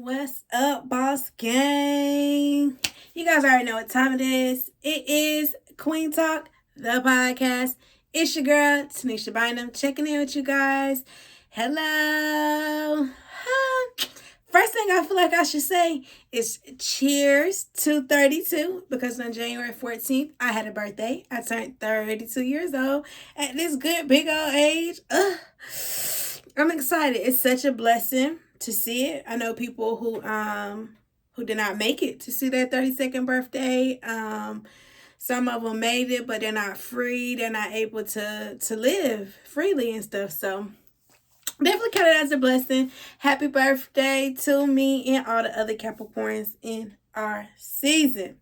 What's up, boss gang? You guys already know what time it is. It is Queen Talk, the podcast. It's your girl, Tanisha Bynum, checking in with you guys. Hello. First thing I feel like I should say is cheers to 32, because on January 14th, I had a birthday. I turned 32 years old at this good big old age. I'm excited. It's such a blessing to see it. I know people who did not make it to see their 32nd birthday. Some of them made it, but they're not free. They're not able to live freely and stuff. So definitely count it as a blessing. Happy birthday to me and all the other Capricorns in our season.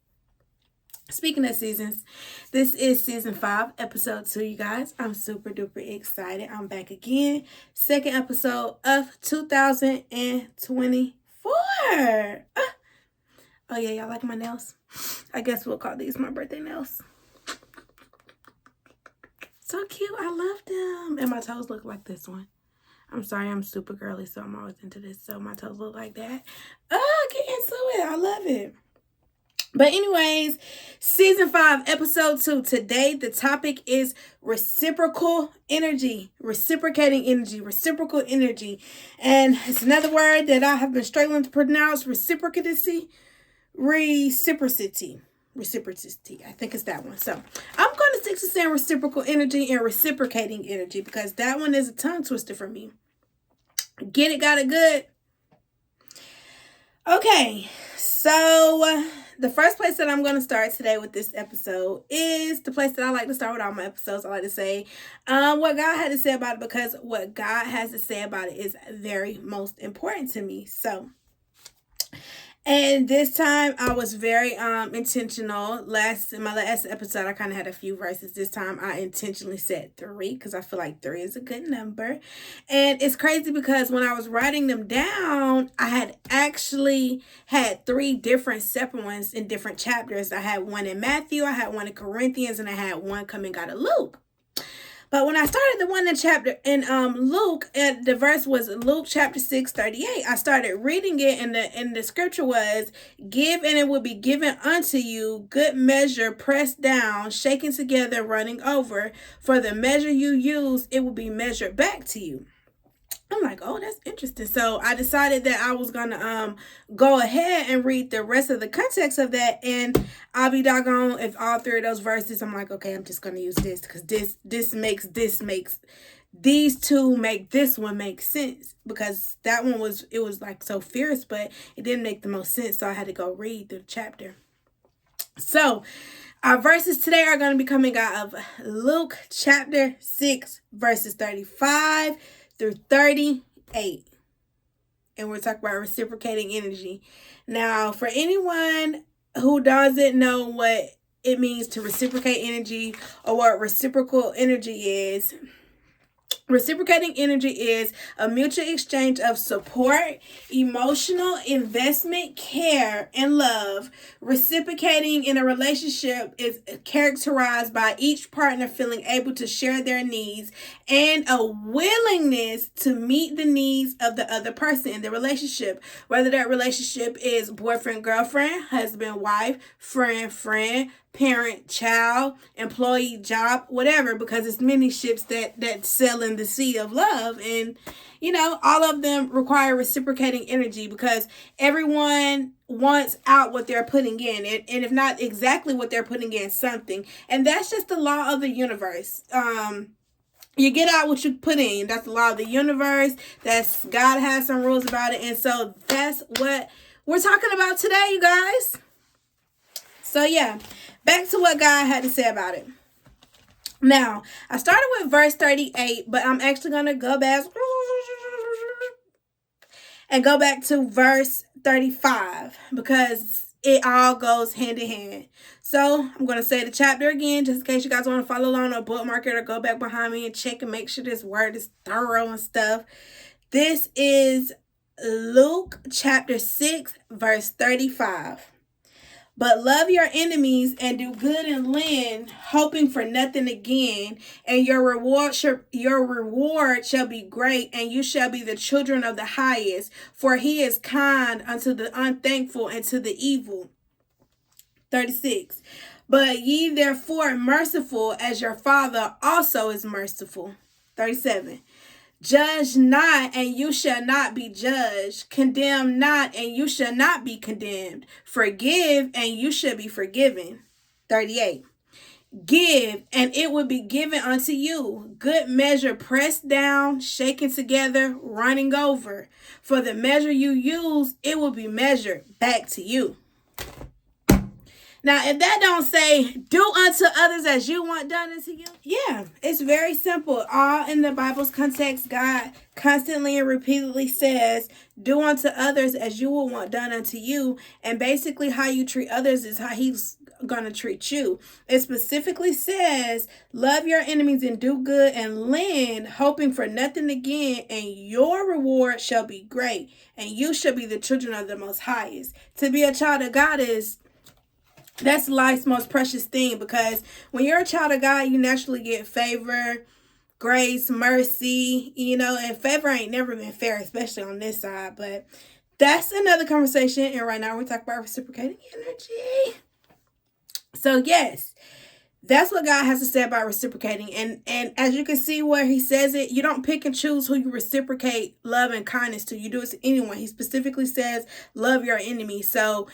Speaking of seasons, this is season 5, episode 2, you guys. I'm super duper excited. I'm back again. Second episode of 2024. Oh yeah, y'all like my nails? I guess we'll call these my birthday nails. So cute. I love them. And my toes look like this one. I'm sorry, I'm super girly, so I'm always into this. So my toes look like that. Get into it. I love it. But anyways, season 5, episode 2. Today, the topic is reciprocal energy, reciprocating energy, reciprocal energy. And it's another word that I have been struggling to pronounce, reciprocity. I think it's that one. So I'm going to stick to saying reciprocal energy and reciprocating energy, because that one is a tongue twister for me. Get it, got it good. Okay, so the first place that I'm going to start today with this episode is the place that I like to start with all my episodes. I like to say what God had to say about it, because what God has to say about it is very most important to me. And this time I was very intentional. In my last episode, I kind of had a few verses. This time I intentionally said 3, because I feel like 3 is a good number. And it's crazy because when I was writing them down, I had actually had 3 different separate ones in different chapters. I had one in Matthew, I had one in Corinthians, and I had one coming out of Luke. But when I started the one in Luke, the verse was Luke chapter 6:38. I started reading it, and the scripture was, "Give and it will be given unto you, good measure, pressed down, shaken together, running over. For the measure you use, it will be measured back to you." I'm like, oh, that's interesting. So I decided that I was going to go ahead and read the rest of the context of that. And I'll be doggone if all 3 of those verses, I'm like, okay, I'm just going to use this, because these 2 make this one make sense, because that one was like so fierce, but it didn't make the most sense. So I had to go read through the chapter. So our verses today are going to be coming out of Luke chapter 6, verses 35 through 38. And we're talking about reciprocating energy. Now, for anyone who doesn't know what it means to reciprocate energy, or what reciprocal energy is, reciprocating energy is a mutual exchange of support, emotional investment, care, and love. Reciprocating in a relationship is characterized by each partner feeling able to share their needs and a willingness to meet the needs of the other person in the relationship. Whether that relationship is boyfriend, girlfriend, husband, wife, friend, parent, child, employee, job, whatever, because it's many ships that sail in the sea of love. And all of them require reciprocating energy, because everyone wants out what they're putting in, and if not exactly what they're putting in, something. And that's just the law of the universe. You get out what you put in. That's the law of the universe. God has some rules about it. And so that's what we're talking about today, you guys. So yeah, back to what God had to say about it. Now, I started with verse 38, but I'm actually going to go back to verse 35, because it all goes hand in hand. So I'm going to say the chapter again, just in case you guys want to follow along or bookmark it, or go back behind me and check and make sure this word is thorough and stuff. This is Luke chapter 6, verse 35. But love your enemies and do good and lend, hoping for nothing again, and your reward shall be great, and you shall be the children of the highest, for he is kind unto the unthankful and to the evil. 36. But ye therefore merciful, as your Father also is merciful. 37. Judge not, and you shall not be judged. Condemn not, and you shall not be condemned. Forgive, and you shall be forgiven. 38. Give, and it will be given unto you. Good measure, pressed down, shaken together, running over. For the measure you use, it will be measured back to you. Now, if that don't say, do unto others as you want done unto you. Yeah, it's very simple. All in the Bible's context, God constantly and repeatedly says, do unto others as you will want done unto you. And basically how you treat others is how he's going to treat you. It specifically says, love your enemies and do good and lend, hoping for nothing again, and your reward shall be great, and you shall be the children of the Most Highest. To be a child of God that's life's most precious thing, because when you're a child of God, you naturally get favor, grace, mercy, and favor ain't never been fair, especially on this side. But that's another conversation. And right now we're talking about reciprocating energy. So yes, that's what God has to say about reciprocating. And as you can see where he says it, you don't pick and choose who you reciprocate love and kindness to. You do it to anyone. He specifically says, love your enemy. So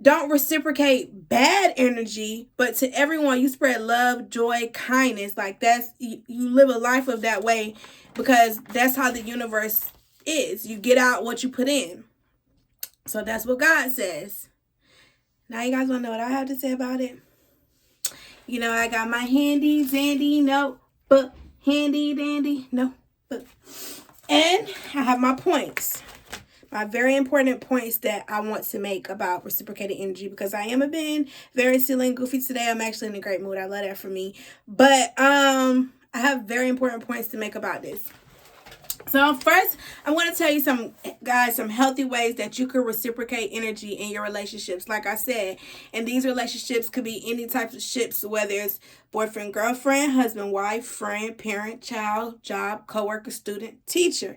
don't reciprocate bad energy, but to everyone you spread love, joy, kindness. Like that's, you live a life of that way, because that's how the universe is. You get out what you put in. So that's what God says. Now you guys want to know what I have to say about it? I got my handy dandy notebook, handy dandy notebook, and I have my points. My very important points that I want to make about reciprocating energy, because I am very silly and goofy today. I'm actually in a great mood. I love that for me. But I have very important points to make about this. So first, I want to tell you some healthy ways that you could reciprocate energy in your relationships. Like I said, and these relationships could be any types of ships, whether it's boyfriend, girlfriend, husband, wife, friend, parent, child, job, coworker, student, teacher.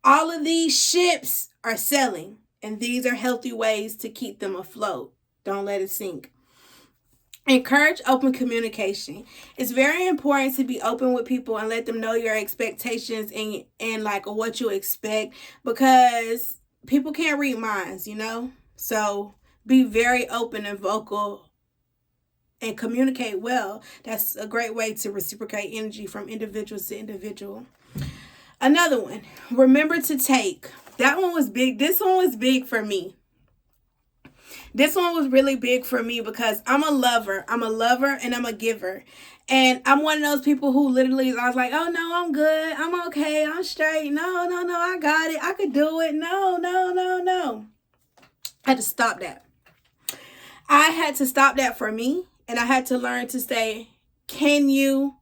All of these ships are sailing, and these are healthy ways to keep them afloat. Don't let it sink. Encourage open communication. It's very important to be open with people and let them know your expectations and like what you expect, because people can't read minds, So be very open and vocal and communicate well. That's a great way to reciprocate energy from individuals to individual. Another one, remember to take. That one was big. This one was big for me. This one was really big for me because I'm a lover. I'm a lover and I'm a giver. And I'm one of those people who literally, I was like, oh no, I'm good. I'm okay. I'm straight. No, I got it. I could do it. No. I had to stop that. I had to stop that for me. And I had to learn to say, can you?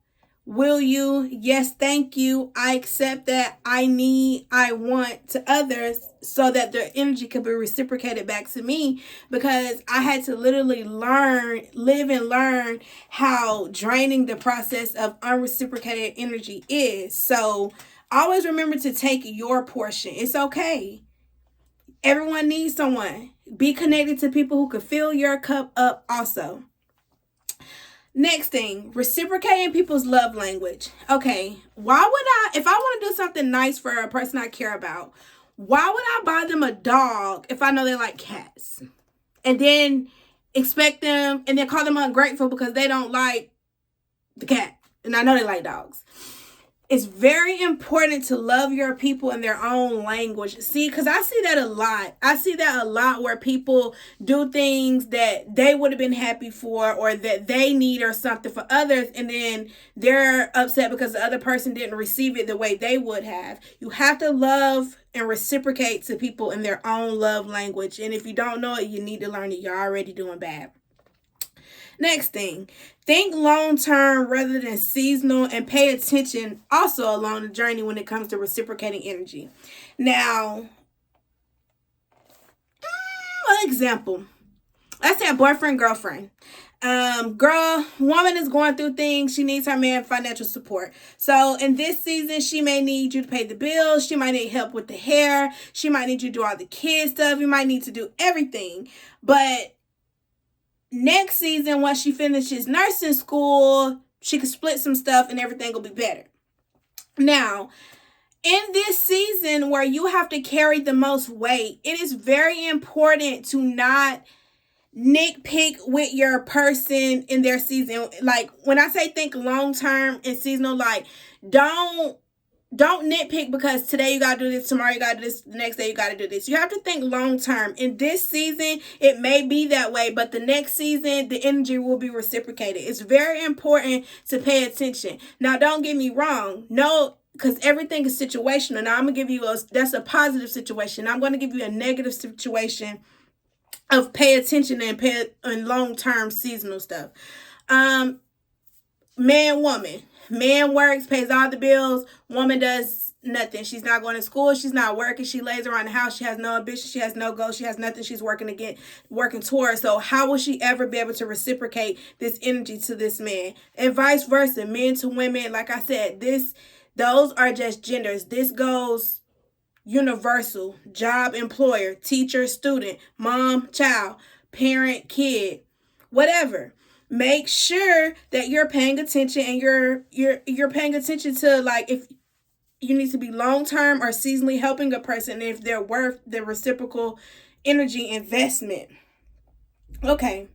Will you? Yes, thank you. I accept that. I need, I want to others, so that their energy could be reciprocated back to me, because I had to literally live and learn how draining the process of unreciprocated energy is. So always remember to take your portion. It's okay. Everyone needs someone. Be connected to people who can fill your cup up also. Next thing, reciprocating people's love language. Okay, if I want to do something nice for a person I care about, why would I buy them a dog if I know they like cats? And then expect them, and then call them ungrateful because they don't like the cat. And I know they like dogs. It's very important to love your people in their own language. See, because I see that a lot. I see that a lot where people do things that they would have been happy for, or that they need or something for others, and then they're upset because the other person didn't receive it the way they would have. You have to love and reciprocate to people in their own love language. And if you don't know it, you need to learn it. You're already doing bad. Next thing, think long-term rather than seasonal, and pay attention also along the journey when it comes to reciprocating energy. Now, an example. let's say a boyfriend, girlfriend. Woman is going through things. She needs her man financial support. So in this season, she may need you to pay the bills. She might need help with the hair. She might need you to do all the kid stuff. You might need to do everything. But next season, once she finishes nursing school, she can split some stuff and everything will be better. Now, in this season where you have to carry the most weight, it is very important to not nitpick with your person in their season. Like, when I say think long term and seasonal, like, don't nitpick because today you gotta do this, tomorrow you gotta do this, the next day you gotta do this. You have to think long term. In this season, it may be that way, but the next season, the energy will be reciprocated. It's very important to pay attention. Now, don't get me wrong. No, because everything is situational. Now, I'm gonna give you that's a positive situation. I'm gonna give you a negative situation of pay attention and long-term seasonal stuff. Man, woman. Man works, pays all the bills. Woman does nothing. She's not going to school. She's not working. She lays around the house. She has no ambition. She has no goals. She has nothing she's working towards. So how will she ever be able to reciprocate this energy to this man? And vice versa, men to women. Like I said, those are just genders. This goes universal. Job, employer, teacher, student, mom, child, parent, kid, whatever. Make sure that you're paying attention and you're paying attention to, like, if you need to be long-term or seasonally helping a person, if they're worth the reciprocal energy investment. Okay.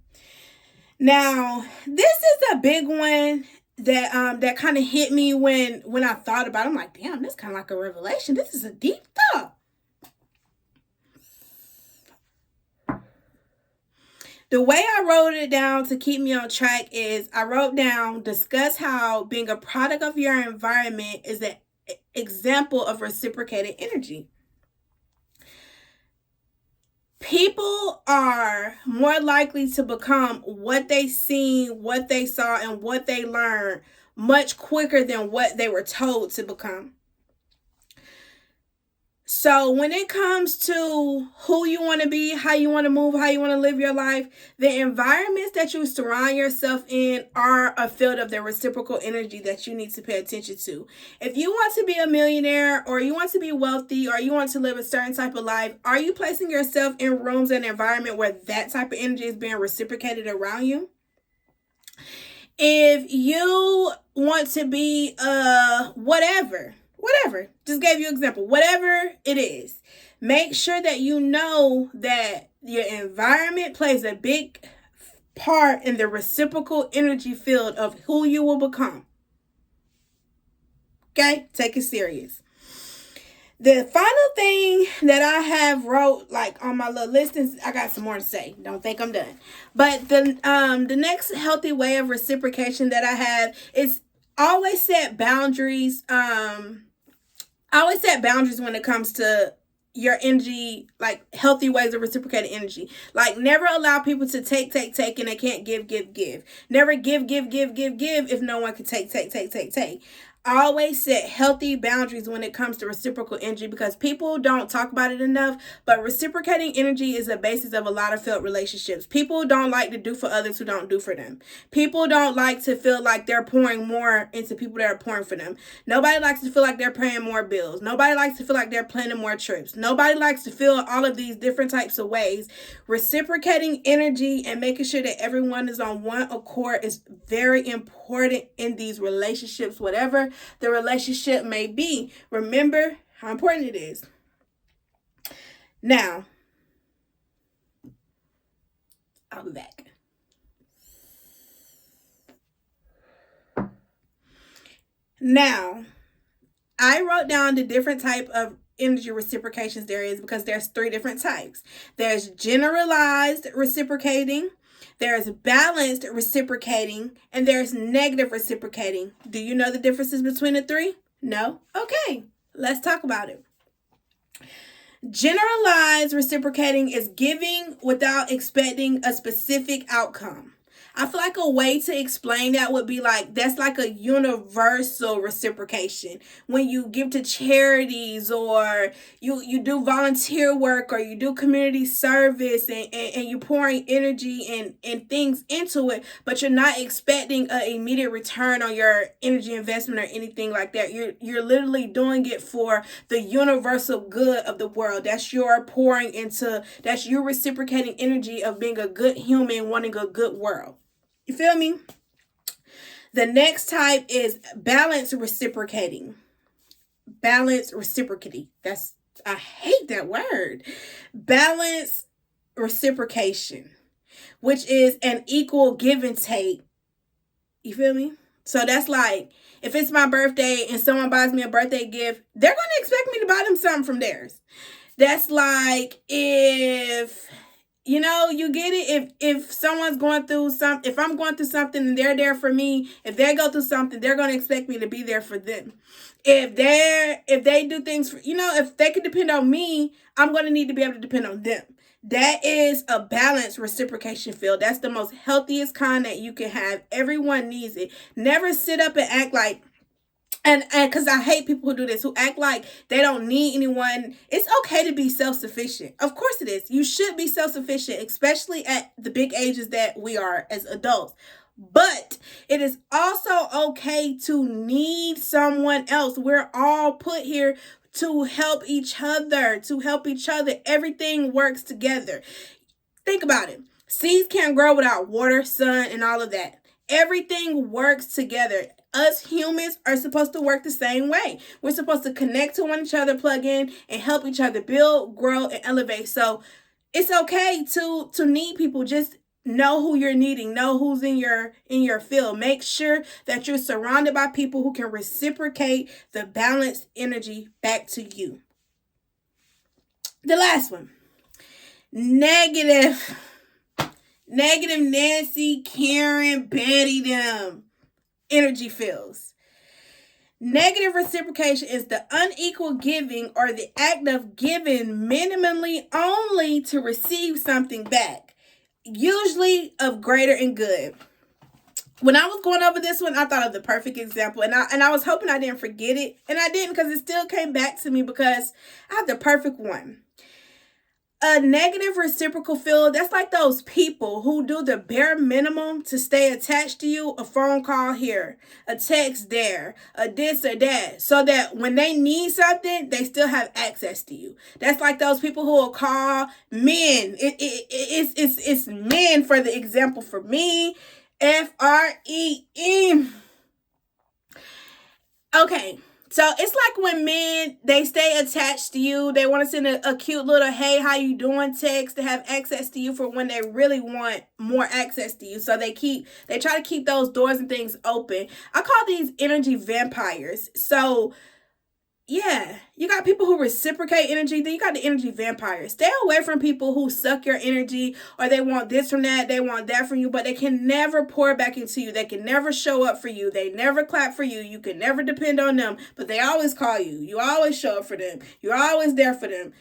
Now, this is a big one that kind of hit me when I thought about it. I'm like, damn, this kind of like a revelation. This is a deep thought. The way I wrote it down to keep me on track is I wrote down, discuss how being a product of your environment is an example of reciprocated energy. People are more likely to become what they seen, what they saw, and what they learned much quicker than what they were told to become. So when it comes to who you want to be, how you want to move, how you want to live your life, the environments that you surround yourself in are a field of the reciprocal energy that you need to pay attention to. If you want to be a millionaire, or you want to be wealthy, or you want to live a certain type of life, are you placing yourself in rooms and environment where that type of energy is being reciprocated around you? If you want to be whatever, just gave you an example, whatever it is, make sure that you know that your environment plays a big part in the reciprocal energy field of who you will become. Okay, take it serious. The final thing that I have wrote, like, on my little list, is I got some more to say. Don't think I'm done. But the next healthy way of reciprocation that I have is always set boundaries. I always set boundaries when it comes to your energy, like healthy ways of reciprocating energy. Like, never allow people to take, and they can't give. Never give if no one can take. I always set healthy boundaries when it comes to reciprocal energy, because people don't talk about it enough, but reciprocating energy is the basis of a lot of failed relationships. People don't like to do for others who don't do for them. People don't like to feel like they're pouring more into people that are pouring for them. Nobody likes to feel like they're paying more bills. Nobody likes to feel like they're planning more trips. Nobody likes to feel all of these different types of ways. Reciprocating energy and making sure that everyone is on one accord is very important in these relationships, whatever the relationship may be. Remember how important it is. Now, I'll be back. Now, I wrote down the different type of energy reciprocations there is, because there's 3 different types. There's generalized reciprocating, there's balanced reciprocating, and there's negative reciprocating. Do you know the differences between the 3? No? Okay, let's talk about it. Generalized reciprocating is giving without expecting a specific outcome. I feel like a way to explain that would be like, that's like a universal reciprocation. When you give to charities, or you do volunteer work, or you do community service, and you're pouring energy and things into it, but you're not expecting an immediate return on your energy investment or anything like that. You're literally doing it for the universal good of the world. That's your pouring into, that's you reciprocating energy of being a good human, wanting a good world. You feel me? The next type is balance reciprocating. Balance reciprocating. That's, I hate that word. Balance reciprocation, which is an equal give and take. You feel me? So that's like, if it's my birthday and someone buys me a birthday gift, they're going to expect me to buy them something from theirs. That's like, if, you know, you get it. If someone's going through something, if I'm going through something and they're there for me, if they go through something, they're going to expect me to be there for them. If they do things for, you know, if they can depend on me, I'm going to need to be able to depend on them. That is a balanced reciprocation field. That's the most healthiest kind that you can have. Everyone needs it. Never sit up and act like, and because I hate people who do this, who act like they don't need anyone. It's okay to be self-sufficient. Of course it is. You should be self-sufficient, especially at the big ages that we are as adults. But it is also okay to need someone else. We're all put here to help each other, Everything works together. Think about it. Seeds can't grow without water, sun, and all of that. Everything works together. Us humans are supposed to work the same way. We're supposed to connect to one another, plug in, and help each other build, grow, and elevate. So it's okay to need people. Just know who you're needing. Know who's in your field. Make sure that you're surrounded by people who can reciprocate the balanced energy back to you. The last one. Negative Nancy, Karen, Betty, them energy fields. Negative reciprocation is the unequal giving, or the act of giving minimally only to receive something back, usually of greater and good. When I was going over this one, I thought of the perfect example, and I was hoping I didn't forget it, and I didn't, because it still came back to me, because I have the perfect one. A negative reciprocal field, that's like those people who do the bare minimum to stay attached to you. A phone call here, a text there, a this or that, so that when they need something, they still have access to you. That's like those people who will call men. It's men for the example for me. FREE. Okay. So it's like when men, they stay attached to you. They want to send a cute little, hey, how you doing text to have access to you for when they really want more access to you. So they try to keep those doors and things open. I call these energy vampires. So yeah, you got people who reciprocate energy. Then you got the energy vampires. Stay away from people who suck your energy, or they want this from that, they want that from you, but they can never pour back into you. They can never show up for you. They never clap for you. You can never depend on them, but they always call you. You always show up for them. You're always there for them.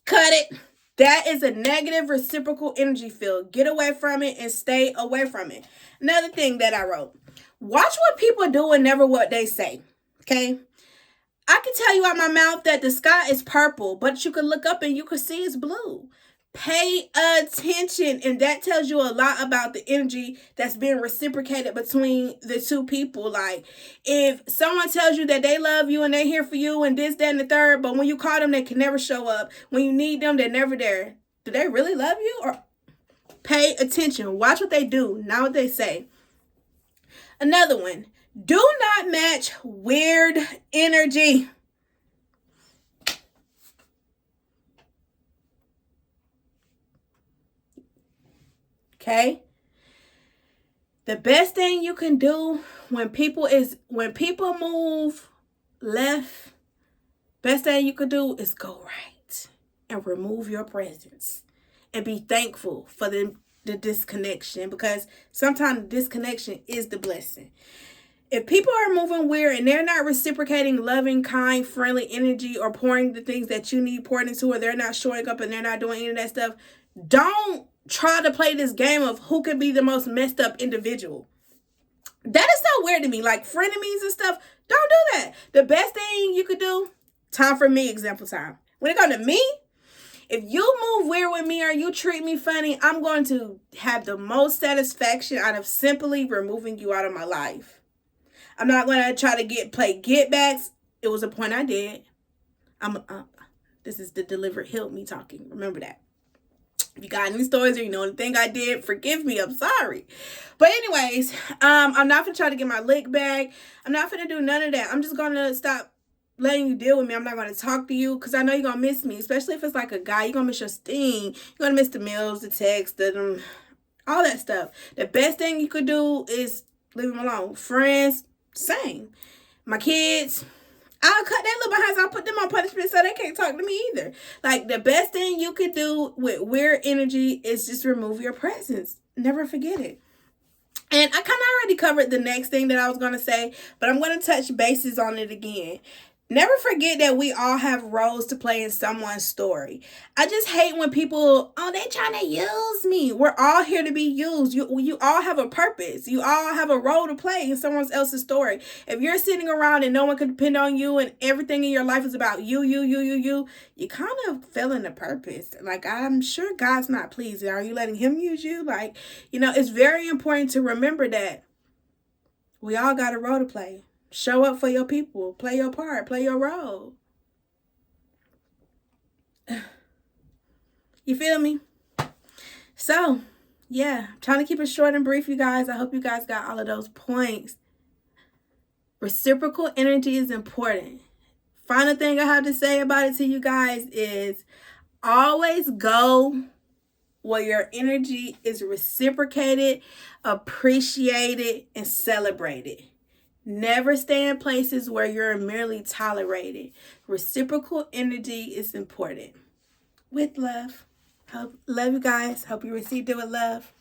Cut it. That is a negative reciprocal energy field. Get away from it and stay away from it. Another thing that I wrote. Watch what people do and never what they say. Okay, I can tell you out my mouth that the sky is purple, but you can look up and you can see it's blue. Pay attention, and that tells you a lot about the energy that's being reciprocated between the two people. Like, if someone tells you that they love you and they're here for you and this, that, and the third, but when you call them, they can never show up. When you need them, they're never there. Do they really love you? Or pay attention. Watch what they do, not what they say. Another one. Do not match weird energy. Okay? The best thing you can do when people move left, best thing you can do is go right and remove your presence and be thankful for the disconnection, because sometimes the disconnection is the blessing. If people are moving weird and they're not reciprocating loving, kind, friendly energy, or pouring the things that you need poured into, or they're not showing up and they're not doing any of that stuff, don't try to play this game of who can be the most messed up individual. That is so weird to me. Like frenemies and stuff, don't do that. The best thing you could do, time for me, example time. When it comes to me, if you move weird with me or you treat me funny, I'm going to have the most satisfaction out of simply removing you out of my life. I'm not going to try to play get backs. It was a point I did. This is the delivered help me talking. Remember that. If you got any stories or you know anything I did, forgive me. I'm sorry. But anyways, I'm not going to try to get my lick back. I'm not going to do none of that. I'm just going to stop letting you deal with me. I'm not going to talk to you because I know you're going to miss me. Especially if it's like a guy. You're going to miss your sting. You're going to miss the meals, the texts, all that stuff. The best thing you could do is leave them alone. Friends, same. My kids, I'll cut their little behinds. I'll put them on punishment so they can't talk to me either. Like, the best thing you could do with weird energy is just remove your presence. Never forget it. And I kind of already covered the next thing that I was going to say, but I'm going to touch bases on it again. Never forget that we all have roles to play in someone's story. I just hate when people, they trying to use me. We're all here to be used. You all have a purpose. You all have a role to play in someone else's story. If you're sitting around and no one can depend on you and everything in your life is about you kind of failing the purpose. Like, I'm sure God's not pleased. Are you letting him use you? Like, it's very important to remember that we all got a role to play. Show up for your people. Play your part. Play your role. You feel me? So, yeah. I'm trying to keep it short and brief, you guys. I hope you guys got all of those points. Reciprocal energy is important. Final thing I have to say about it to you guys is always go where your energy is reciprocated, appreciated, and celebrated. Never stay in places where you're merely tolerated. Reciprocal energy is important. With love. Love you guys. Hope you received it with love.